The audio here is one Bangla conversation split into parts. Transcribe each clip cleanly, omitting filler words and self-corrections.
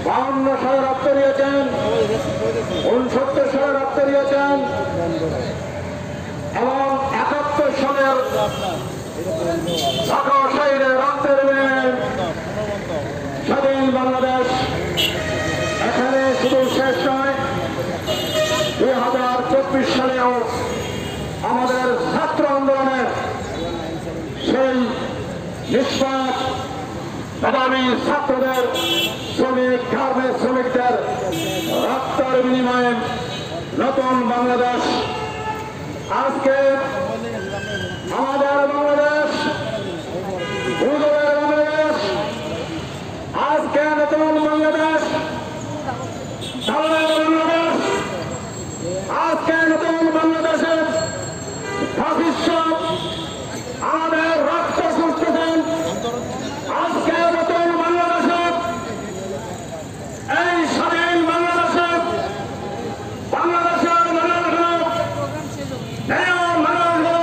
52 সালে রক্ত দিয়েছেন, 69 সালে রক্ত দিয়েছেন এবং 71 সালের ঢাকা শহীদে রক্তের বিনিময়ে স্বাধীন বাংলাদেশ এখানে শুধু শেষ নয়, 2024 সালেও আমাদের ছাত্র আন্দোলনের সেই নিষ্পাপ মেধাবী ছাত্রদের, শ্রমিক, গার্মেন্টস শ্রমিকদের রক্তের বিনিময়ে নতুন বাংলাদেশ, আজকে আমাদের বাংলাদেশ, ভূগোলের বাংলাদেশ, আজকে নতুন বাংলাদেশ, বাংলাদেশ, আজকে নতুন বাংলাদেশের ভবিষ্য আমাদের রক্ত সুস্থেন, আজকে নতুন বাংলাদেশের এই স্বাধীন বাংলাদেশের মানুষগুলো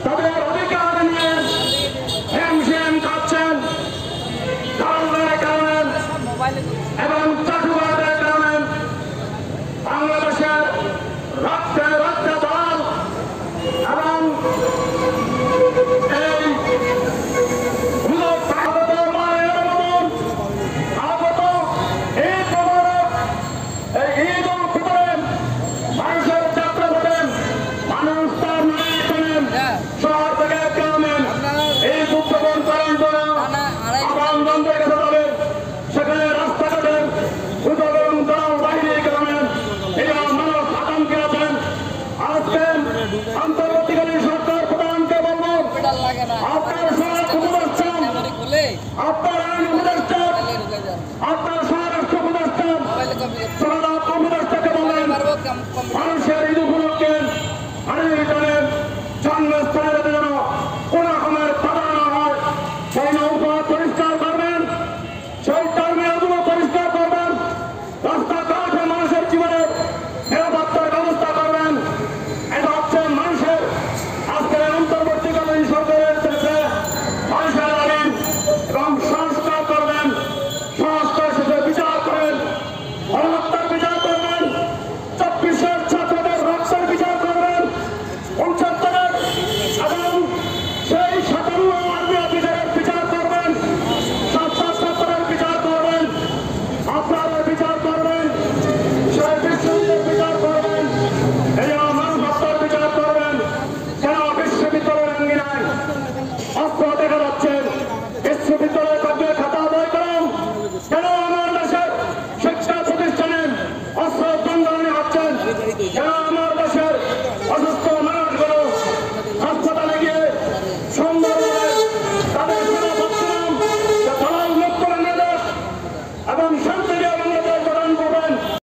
তাদের অধিকার নিয়ে হিমশিম খাচ্ছেন কারণের কারণে এবং চাটুকারদের কারণে বাংলাদেশের রক্তে রক্তে দল এবং এই অন্তর্বর্তীকালীন সরকার প্রধানকে বলবো আপনার স্বরাষ্ট্র উপদেষ্টা, আপনার আইন উপদেষ্টা, আপনার স্বরাষ্ট্র উপদেষ্টা, স্বরাষ্ট্র উপদেষ্টাকে বলেন মানুষের ঈদ উপলক্ষে আরেকজনের জন্মস্থানে যেন কোন রকমের বাধা না হয় সেই নৌকা পরিষ্কার করবেন, সেই টার্মিনালগুলো পরিষ্কার করবেন, রাস্তাঘাটে মানুষের জীবনের নিরাপত্তার ব্যবস্থা করবেন। এটা হচ্ছে মানুষের আজকের অন্তর্বর্তীকালীন সরকারের ক্ষেত্রে মানুষের দাবি এবং সংস্কার করবেন, সংস্কার শেষে বিচার করেন, গণহত্যার বিচার করবেন, 24-এর ছাত্রদের রক্তের বিচার করবেন, 69-এর এবং সেই 57 আর্মিয়া বিচারের বিচার করবেন, 77-এর বিচার করবেন, আপনারা বিচার করবেন, সেই বিশ্ববিদ্যালয়ের বিচার করবেন, এই মানুষ হত্যার বিচার করবেন। কেন বিশ্ববিদ্যালয়ের আঙ্গিনায় অস্ত্র দেখা যাচ্ছে, বিশ্ববিদ্যালয়